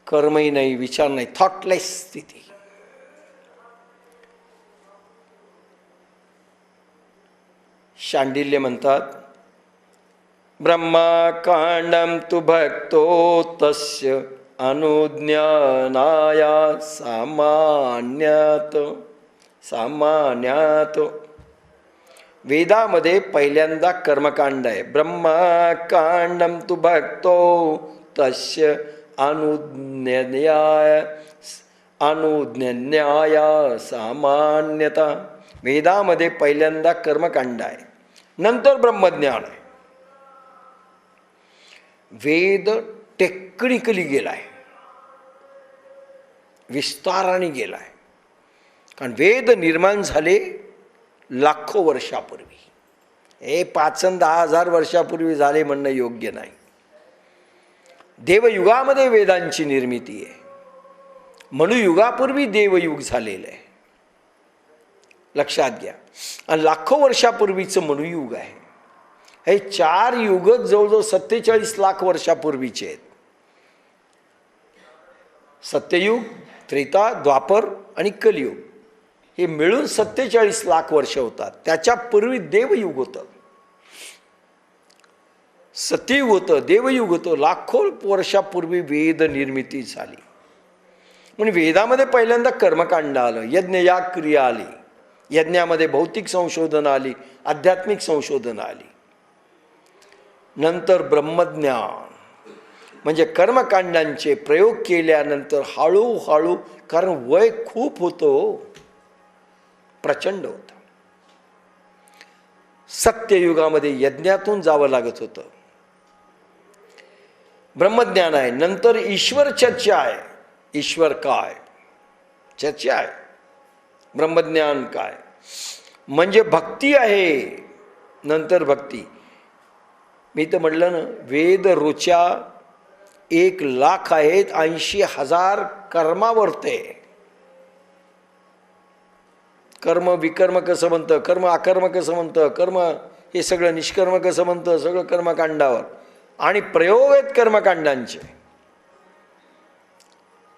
कर्मही नाही, विचार नाही, थॉटलेस स्थिती. शांडिल्य म्हणतात, ब्रह्माकांडम तु भक्तो तस्य अनुज्ञानाय सामान्यात. वेदामध्ये पहिल्यांदा कर्मकांड आहे. ब्रह्माकांडम तु भक्तो तस्य अनुज्ञानाय सामान्यता. वेदामध्ये पहिल्यांदा कर्मकांड आहे, नंतर ब्रह्मज्ञान आहे. वेद टेक्निकली गेलाय, विस्ताराने गेलाय. कारण वेद निर्माण झाले लाखो वर्षापूर्वी. हे 5,000-10,000 वर्षापूर्वी झाले म्हणणं योग्य नाही. देवयुगामध्ये वेदांची निर्मिती आहे. मनुयुगापूर्वी देवयुग झालेलं आहे, लक्षात घ्या. आणि लाखो वर्षापूर्वीचं मनुयुग आहे. हे 4 युग जवळजवळ 47 लाख वर्षापूर्वीचे आहेत. सत्ययुग, त्रेता, द्वापर आणि कलियुग हे मिळून 47 लाख वर्ष होतात. त्याच्या पूर्वी देवयुग होतं, सत्ययुग होतं, देवयुग होतं. लाखो वर्षापूर्वी वेद निर्मिती झाली. म्हणून वेदामध्ये पहिल्यांदा कर्मकांड आलं, यज्ञ या क्रिया आली. यज्ञामध्ये भौतिक संशोधन आली, आध्यात्मिक संशोधन आली. नंतर ब्रह्मज्ञान म्हणजे कर्मकांडांचे प्रयोग केल्यानंतर हळूहळू, कारण वय खूप होतं, प्रचंड होतं. सत्ययुगामध्ये यज्ञातून जावं लागत होतं. ब्रह्मज्ञान आहे, नंतर ईश्वर चर्चा आहे. ईश्वर काय चर्चा आहे, ब्रह्मज्ञान काय म्हणजे भक्ती आहे. नंतर भक्ती. मी तर म्हटलं ना, वेद रोच्या 1,00,000 आहेत, 80,000 कर्मावरते. कर्म विकर्म कसं म्हणतं, कर्म अकर्म कसं म्हणतं, कर्म हे सगळं निष्कर्म कसं म्हणतं, सगळं कर्मकांडावर. आणि प्रयोग आहेत कर्मकांडांचे.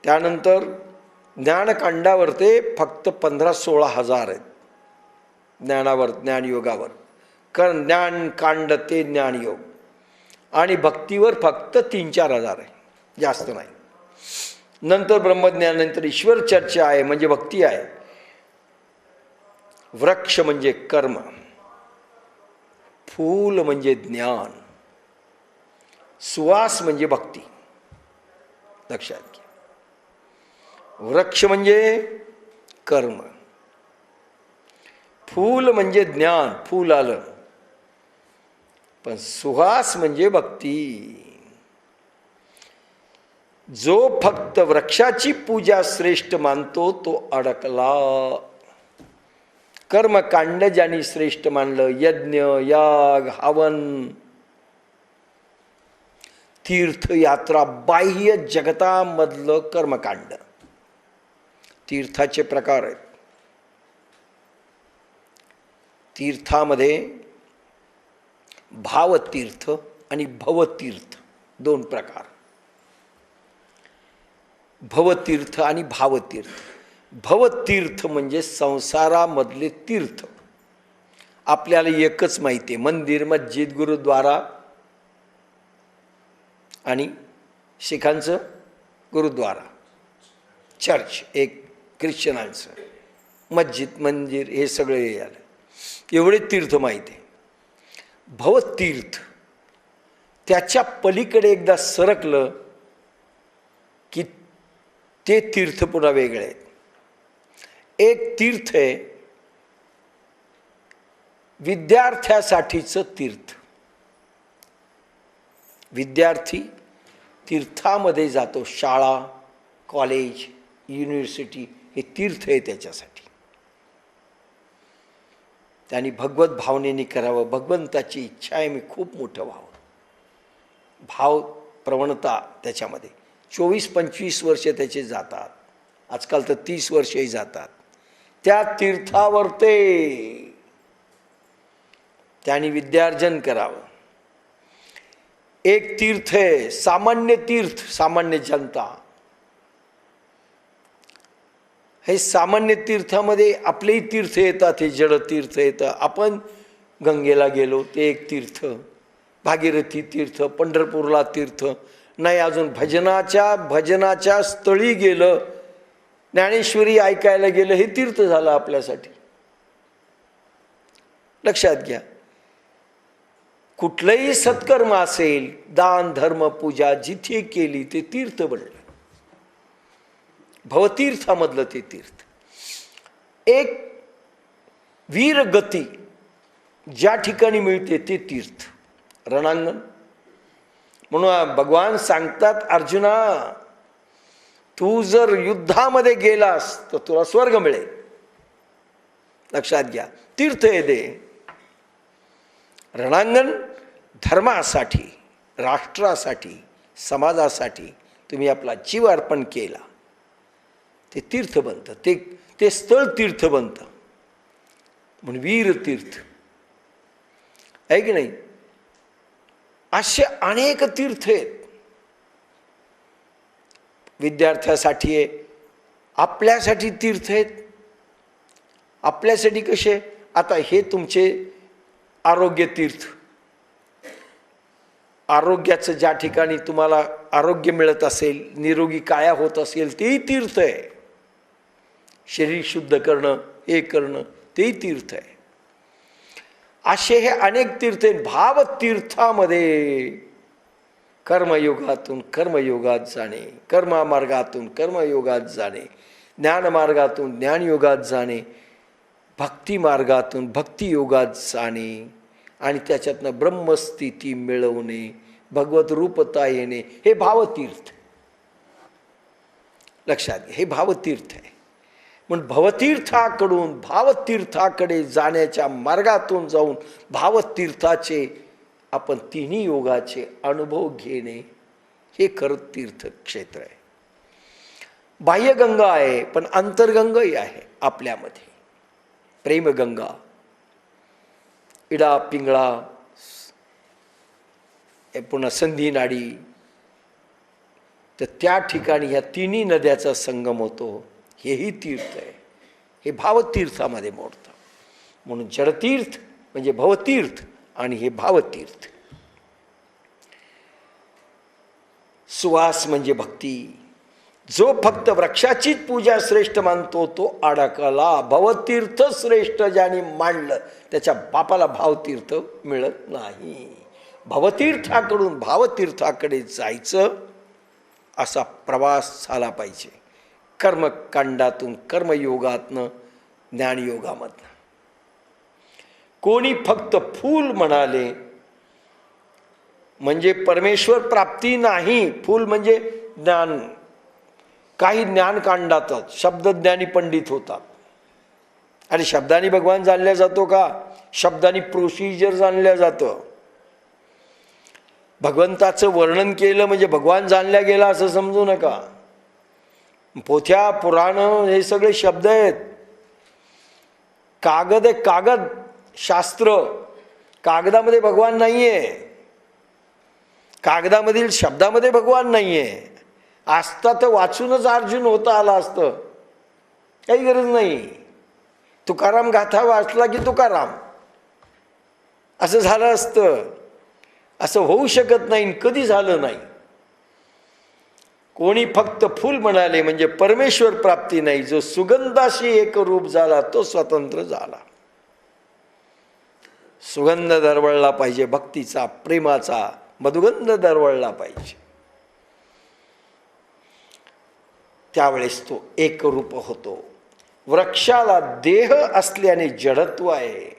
त्यानंतर ज्ञानकांडावरते फक्त 15-16 हजार आहेत. ज्ञानावर, ज्ञानयोगावर, कारण ज्ञानकांड ते ज्ञानयोग. आणि भक्तीवर फक्त 3-4 हजार आहे, जास्त नाही. नंतर ब्रह्मज्ञान, नंतर ईश्वर चर्चा आहे म्हणजे भक्ती आहे. वृक्ष म्हणजे कर्म, फूल म्हणजे ज्ञान, सुवास म्हणजे भक्ती. लक्षात घ्या. वृक्ष म्हणजे कर्म, फूल म्हणजे ज्ञान, फूल आलं. पण सुहास म्हणजे भक्ती. जो फक्त वृक्षाची पूजा श्रेष्ठ मानतो तो अडकला. कर्मकांड ज्यांनी श्रेष्ठ मानलं, यज्ञ, याग, हवन, तीर्थयात्रा, बाह्य जगतामधलं कर्मकांड. तीर्थाचे प्रकार आहेत. तीर्थामध्ये भावतीर्थ आणि भवतीर्थ 2 प्रकार. भवतीर्थ आणि भावतीर्थ. भवतीर्थ म्हणजे संसारामधले तीर्थ. आपल्याला एकच माहिती आहे, मंदिर, मस्जिद, गुरुद्वारा आणि शिखांचं गुरुद्वारा, चर्च एक, ख्रिश्चनांचं मस्जिद, मंदिर, हे सगळे आलं. एवढे तीर्थ माहिती आहे. भवतीर्थ त्याच्या पलीकडे एकदा सरकलं की ते तीर्थ पुन्हा वेगळे आहेत. एक तीर्थ आहे विद्यार्थ्यासाठीचं तीर्थ. विद्यार्थी तीर्थामध्ये जातो, शाळा, कॉलेज, युनिव्हर्सिटी हे तीर्थ आहे त्याच्यासाठी. त्यांनी भगवत भावनेने करावं. भगवंताची इच्छा आहे, मी खूप मोठं व्हावं. भाव प्रवणता त्याच्यामध्ये 24-25 वर्षे त्याचे जातात. आजकाल तर 30 वर्षेही जातात. त्या तीर्थावर त्यांनी विद्यार्जन करावं. एक तीर्थ आहे सामान्य तीर्थ, सामान्य जनता. हे सामान्य तीर्थामध्ये आपलेही तीर्थ येतात, हे जड तीर्थ येतं. आपण गंगेला गेलो ते एक तीर्थ, भागीरथी तीर्थ, पंढरपूरला तीर्थ, नाही अजून भजनाच्या स्थळी गेलं, ज्ञानेश्वरी ऐकायला गेलं, हे तीर्थ झालं आपल्यासाठी. लक्षात घ्या, कुठलंही सत्कर्म असेल, दान धर्म पूजा जिथे केली ते तीर्थ बनलं. भवतीर्थामधलं ते तीर्थ. एक वीरगती ज्या ठिकाणी मिळते ते तीर्थ रणांगण. म्हणून भगवान सांगतात, अर्जुना तू जर युद्धामध्ये गेलास तर तुला स्वर्ग मिळेल. लक्षात घ्या, तीर्थ आहे ते. रणांगण धर्मासाठी, राष्ट्रासाठी, समाजासाठी तुम्ही आपला जीव अर्पण केला, ते तीर्थ बनतं, ते स्थळ तीर्थ बनतं. म्हणून वीर तीर्थ आहे की नाही. असे अनेक तीर्थ आहेत. विद्यार्थ्यासाठी आहे, आपल्यासाठी तीर्थ आहेत. आपल्यासाठी कसे, आता हे तुमचे आरोग्य तीर्थ, आरोग्याचं ज्या ठिकाणी तुम्हाला आरोग्य मिळत असेल, निरोगी काया होत असेल, तेही तीर्थ आहे. शरीर शुद्ध करणं, हे करणं, तेही तीर्थ आहे. असे हे अनेक तीर्थ आहेत. भावतीर्थामध्ये कर्मयोगातून कर्मयोगात जाणे, कर्ममार्गातून कर्मयोगात जाणे, ज्ञानमार्गातून ज्ञानयोगात जाणे, भक्ती मार्गातून भक्तियोगात जाणे आणि त्याच्यातनं ब्रह्मस्थिती मिळवणे, भगवत रूपता येणे, हे भावतीर्थ. लक्षात घ्या, हे भावतीर्थ आहे. म्हणून भवतीर्थाकडून भावतीर्थाकडे जाण्याच्या मार्गातून जाऊन भावतीर्थाचे आपण तिन्ही योगाचे अनुभव घेणे, हे खरं तीर्थक्षेत्र आहे. बाह्यगंगा आहे, पण अंतर्गंगाही आहे आपल्यामध्ये. प्रेमगंगा, इडा पिंगळा, पुन्हा संधी नाडी, तर त्या ठिकाणी ह्या तिन्ही नद्याचा संगम होतो. हेही तीर्थ आहे. हे भावतीर्थामध्ये मोडतं. म्हणून जडतीर्थ म्हणजे भवतीर्थ आणि हे भावतीर्थ. सुवास म्हणजे भक्ती. जो फक्त वृक्षाचीच पूजा श्रेष्ठ मानतो तो अडकला. भवतीर्थ श्रेष्ठ ज्याने मांडलं त्याच्या बापाला भावतीर्थ मिळत नाही. भवतीर्थाकडून भावतीर्थाकडे जायचं असा प्रवास झाला पाहिजे. कर्मकांडातून कर्मयोगातनं ज्ञानयोगामधनं. कोणी फक्त फूल म्हणाले म्हणजे परमेश्वर प्राप्ती नाही. फूल म्हणजे ज्ञान. काही ज्ञानकांडातच शब्दज्ञानी पंडित होतात. आणि शब्दानी भगवान जाणल्या जातो का? शब्दानी प्रोसिजर जाणल्या जातं. भगवंताचं वर्णन केलं म्हणजे भगवान जाणल्या गेला असं समजू नका. पोथ्या पुराण हे सगळे शब्द आहेत. कागद आहे, कागद शास्त्र. कागदामध्ये भगवान नाहीये. कागदामधील शब्दामध्ये भगवान नाहीये. असता तर वाचूनच अर्जुन होता आला असतं, काही गरज नाही. तुकाराम गाथा वाचला की तुकाराम असं झालं असतं. असं होऊ शकत नाही, कधी झालं नाही. कोणी फक्त फूल म्हणाले म्हणजे परमेश्वर प्राप्ती नाही. जो सुगंधाशी एक रूप झाला तो स्वतंत्र झाला. सुगंध दरवळला पाहिजे, भक्तीचा, प्रेमाचा मधुगंध दरवळला पाहिजे. त्यावेळेस तो एक रूप होतो. वृक्षाला देह असल्याने जडत्व आहे.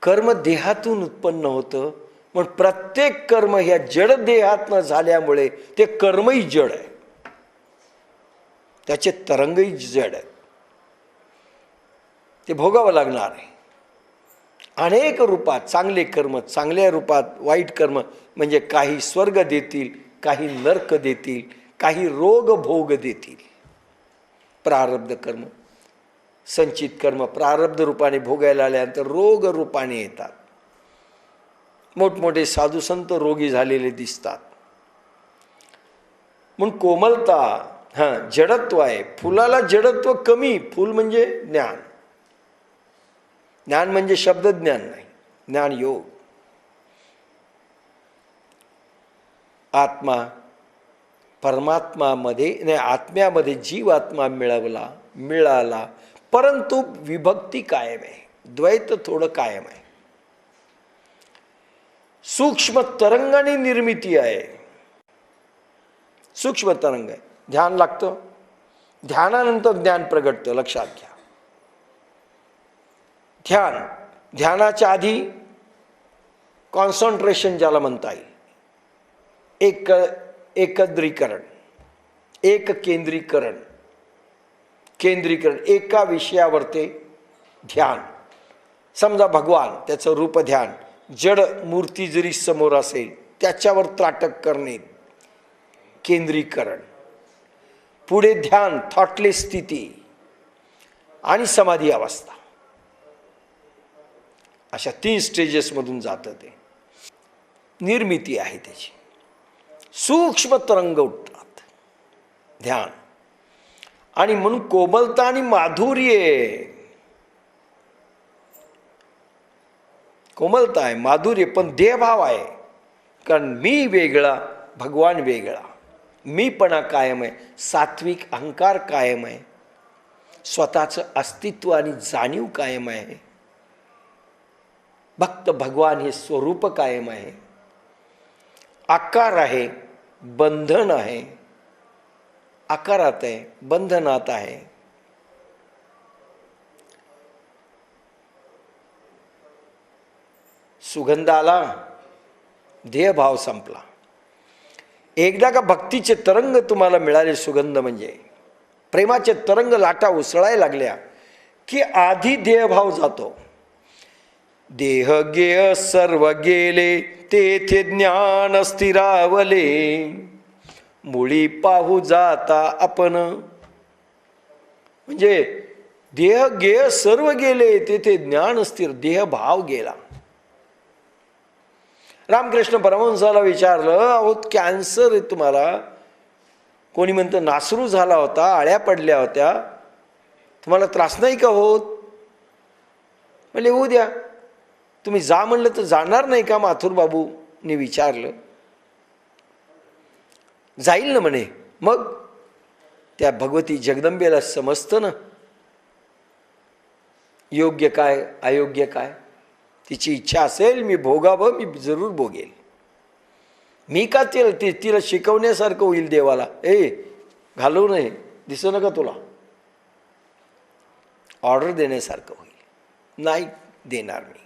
कर्म देहातून उत्पन्न होतं. पण प्रत्येक कर्म ह्या जड देहातनं झाल्यामुळे ते कर्मही जड आहे. त्याचे तरंगही जड आहेत. ते भोगावं लागणार आहे. अनेक रूपात चांगले कर्म, चांगल्या रूपात वाईट कर्म, म्हणजे काही स्वर्ग देतील, काही नरक देतील, काही रोग भोग देतील. प्रारब्ध कर्म, संचित कर्म प्रारब्ध रूपाने भोगायला आल्यानंतर रोग रूपाने येतात. मोठमोठे साधू संत रोगी झालेले दिसतात. म्हणून कोमलता, जडत्व आहे. फुलाला जडत्व कमी. फूल म्हणजे ज्ञान. ज्ञान म्हणजे शब्द ज्ञान नाही, ज्ञान योग. आत्मा परमात्मामध्ये नाही, आत्म्यामध्ये जीवात्मा मिळाला, परंतु विभक्ती कायम आहे, द्वैत थोडं कायम आहे. सूक्ष्म तरंग आणि निर्मिती आहे. सूक्ष्म तरंग आहे, ध्यान लागतं, ध्यानानंतर ज्ञान प्रगटतं. लक्षात घ्या. ध्यानाच्या आधी कॉन्सन्ट्रेशन ज्याला म्हणता येईल, एकत्रीकरण, एक केंद्रीकरण, एका विषयावर ते ध्यान. समजा भगवान, त्याचं रूप ध्यान, जड मूर्ती जरी समोर असेल त्याच्यावर त्राटक करणे, केंद्रीकरण. पुढे ध्यान, थॉटलेस स्थिती आणि समाधी अवस्था. अशा 3 स्टेजेसमधून जातं ते. निर्मिती आहे त्याची. सूक्ष्म तरंग उठतात ध्यान. आणि म्हणून कोमलता आणि माधुर्य, कोमलता आहे, माधुर्य, पण देहभाव आहे. कारण मी वेगळा, भगवान वेगळा. मीपणा कायम आहे, सात्विक अहंकार कायम आहे, स्वतःचं अस्तित्व आणि जाणीव कायम आहे. भक्त भगवान हे स्वरूप कायम आहे. आकार आहे, बंधन आहे, आकारात आहे, बंधनात आहे. सुगंधाला देहभाव संपला. एकदा का भक्तीचे तरंग तुम्हाला मिळाले, सुगंध म्हणजे प्रेमाचे तरंग, लाटा उसळायला लागल्या की आधी देहभाव जातो. देह गेय सर्व गेले, तेथे ज्ञान स्थिरावले, मुळी पाहू जाता आपण. म्हणजे देह गेय सर्व गेले, तेथे ज्ञान स्थिर, देहभाव गेला. रामकृष्ण परमहंसाला विचारलं, अहो कॅन्सर आहे तुम्हाला, कोणी म्हणतं नासरू झाला होता, आळ्या पडल्या होत्या, तुम्हाला त्रास नाही का होत? म्हणले होऊ द्या. तुम्ही जा म्हणलं तर जाणार नाही का? माथुर बाबूंनी विचारलं. जाईल ना म्हणे. मग त्या भगवती जगदंबेला समजतं ना योग्य काय अयोग्य काय. तिची इच्छा असेल मी भोगावं, मी जरूर भोगेल. मी का तिला शिकवण्यासारखं होईल देवाला, घालवू नये, दिसू नका तुला, ऑर्डर देण्यासारखं होईल. नाही देणार मी.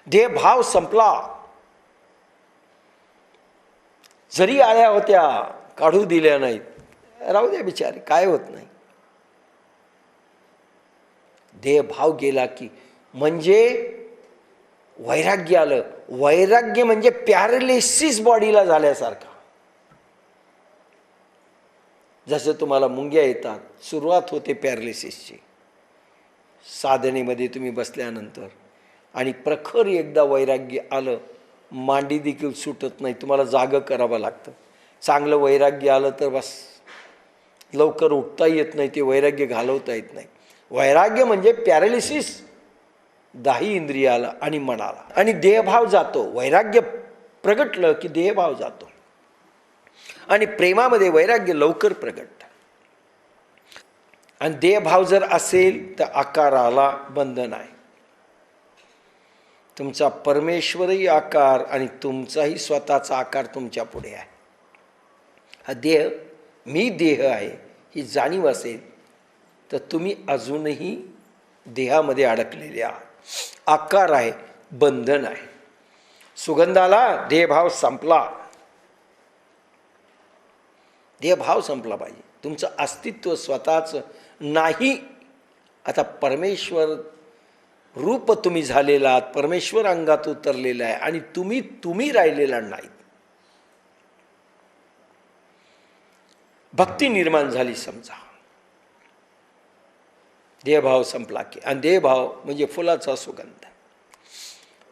देहभाव संपला. जरी आळ्या होत्या काढू दिल्या नाहीत, राहू द्या बिचारे, काय होत नाही. देहभाव गेला की म्हणजे वैराग्य आलं. वैराग्य म्हणजे पॅरालिसिस बॉडीला झाल्यासारखा. जसं तुम्हाला मुंग्या येतात, सुरुवात होते पॅरालिसिसची साधनेमध्ये तुम्ही बसल्यानंतर, आणि प्रखर एकदा वैराग्य आलं, मांडी देखील सुटत नाही, तुम्हाला जागं करावं लागतं. चांगलं वैराग्य आलं तर बस लवकर उठता येत नाही, ते वैराग्य घालवता येत नाही. वैराग्य म्हणजे पॅरालिसिस 10 इंद्रियाला आणि मनाला. आणि देहभाव जातो. वैराग्य प्रगटलं की देहभाव जातो. आणि प्रेमामध्ये वैराग्य लवकर प्रगटतं. आणि देहभाव जर असेल तर आकाराला बंधन आहे. तुमचा परमेश्वरही आकार आणि तुमचाही स्वतःचा आकार तुमच्या पुढे आहे. हा देह, मी देह आहे ही जाणीव असेल तर तुम्ही अजूनही देहामध्ये अडकलेले आहात. आकार आहे, बंधन आहे. सुगंधाला देहभाव संपला. देहभाव संपला पाहिजे. तुमचं अस्तित्व स्वतःचं नाही. आता परमेश्वर रूप तुम्ही झालेला आहात, परमेश्वर अंगात उतरलेला आहे आणि तुम्ही राहिलेला नाही. भक्ती निर्माण झाली समजा. देहभाव संपला की. आणि देहभाव म्हणजे फुलाचा सुगंध.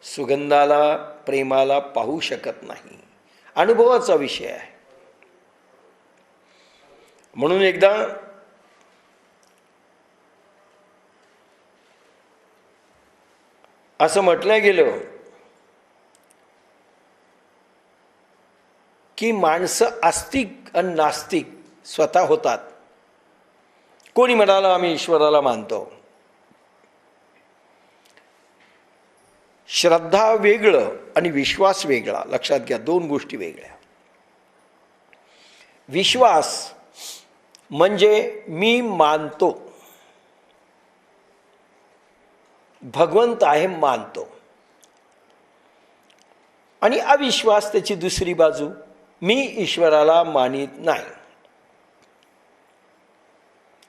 सुगंधाला प्रेमाला पाहू शकत नाही, अनुभवाचा विषय आहे. म्हणून एकदा असं म्हटलं गेलं की माणसं आस्तिक आणि नास्तिक स्वतः होतात. कोणी म्हणाला आम्ही ईश्वराला मानतो. श्रद्धा वेगळं आणि विश्वास वेगळा. लक्षात घ्या, दोन गोष्टी वेगळ्या. विश्वास म्हणजे मी मानतो, भगवंत आहे मानतो. आणि अविश्वास त्याची दुसरी बाजू, मी ईश्वराला मानित नाही.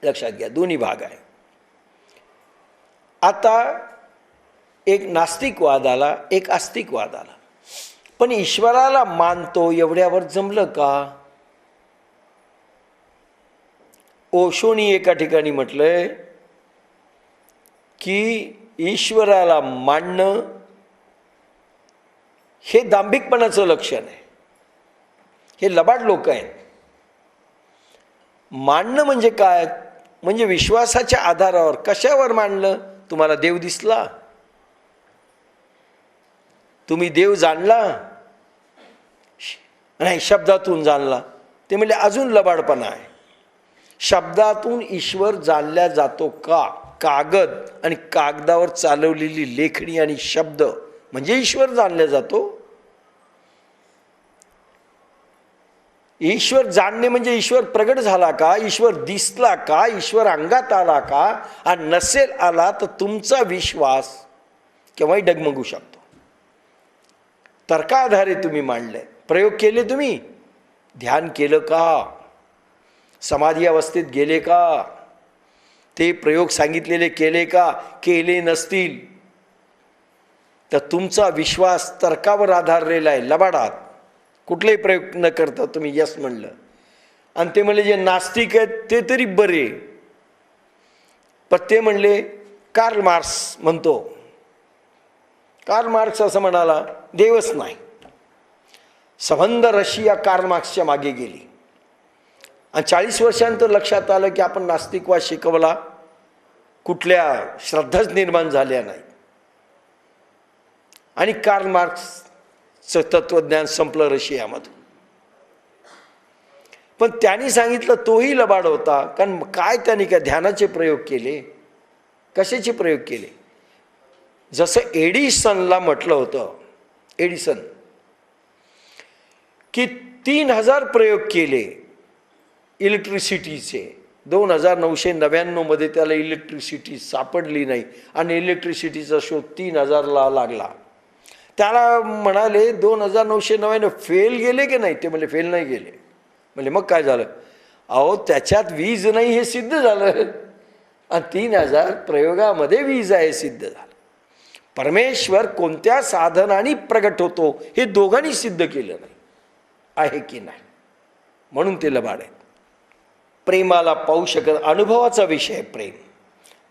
लक्षात घ्या, दोन्ही भाग आहे. आता एक नास्तिकवाद आला, एक आस्तिकवाद आला. पण ईश्वराला मानतो एवढ्यावर जमलं का? ओशोनी एका ठिकाणी म्हटलंय की ईश्वराला मानणं हे दांभिकपणाचं लक्षण आहे. हे लबाड लोक आहेत. मानणं म्हणजे काय? म्हणजे विश्वासाच्या आधारावर. कशावर मानलं? तुम्हाला देव दिसला, तुम्ही देव जाणला, नाही शब्दातून जाणला. ते म्हणजे अजून लबाडपणा आहे. शब्दातून ईश्वर जाणला जातो का? कागद आणि कागदावर चालवलेली लेखणी आणि शब्द म्हणजे ईश्वर जाणला जातो. ईश्वर जाणणे म्हणजे ईश्वर प्रगट झाला का? ईश्वर दिसला का? ईश्वर अंगात आला का? आणि नसेल आला तर तुमचा विश्वास केव्हाही डगमगू शकतो. तर्काधारे तुम्ही मांडले, प्रयोग केले, तुम्ही ध्यान केलं का? समाधी अवस्थेत गेले का? ते प्रयोग सांगितलेले केले का? केले नसतील तर तुमचा विश्वास तर्कावर आधारलेला आहे. लबाडात कुठलेही प्रयोग न करता तुम्ही यस म्हणलं. आणि ते म्हणले जे नास्तिक आहेत ते तरी बरे, पण ते म्हणले कार्ल मार्क्स म्हणतो. कार्ल मार्क्स असं म्हणाला देवच नाही. संबंध रशिया कार्ल मार्क्सच्या मागे गेली आणि 40 वर्षांतर लक्षात आलं की आपण नास्तिकवाद शिकवला, कुठल्या श्रद्धाच निर्माण झाल्या नाही. आणि कार्ल मार्क्सचं तत्वज्ञान संपलं रशियामधून. पण त्यांनी सांगितलं तोही लबाड होता. कारण काय त्यांनी काय ध्यानाचे प्रयोग केले, कशाचे प्रयोग केले? जसं एडिसनला म्हटलं होतं, एडिसन की 3000 प्रयोग केले इलेक्ट्रिसिटीचे. 2999 मध्ये त्याला इलेक्ट्रिसिटी सापडली नाही आणि इलेक्ट्रिसिटीचा शोध 3000ला लागला. त्याला म्हणाले 2999 फेल गेले की नाही? ते म्हणजे फेल नाही गेले. म्हणजे मग काय झालं? अहो त्याच्यात वीज नाही हे सिद्ध झालं आणि 3000 प्रयोगामध्ये वीज आहे सिद्ध झालं. परमेश्वर कोणत्या साधनाने प्रगट होतो हे दोघांनी सिद्ध केलं नाही, आहे की नाही. म्हणून ते लबाड आहे. प्रेमाला पाहू शकत, अनुभवाचा विषय प्रेम.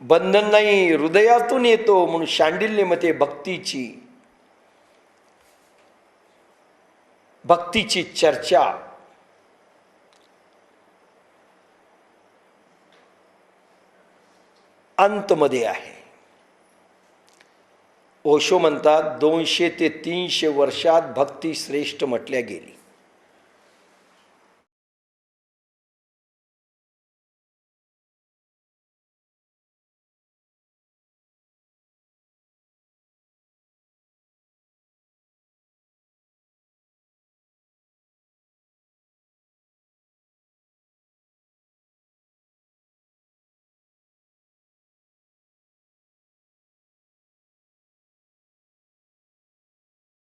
बंधन नाही, हृदयातून येतो. म्हणून शांडिल्यमते भक्तीची चर्चा अंतमध्ये आहे. ओशो म्हणतात 200 ते 300 वर्षात भक्ती श्रेष्ठ म्हटल्या गेली.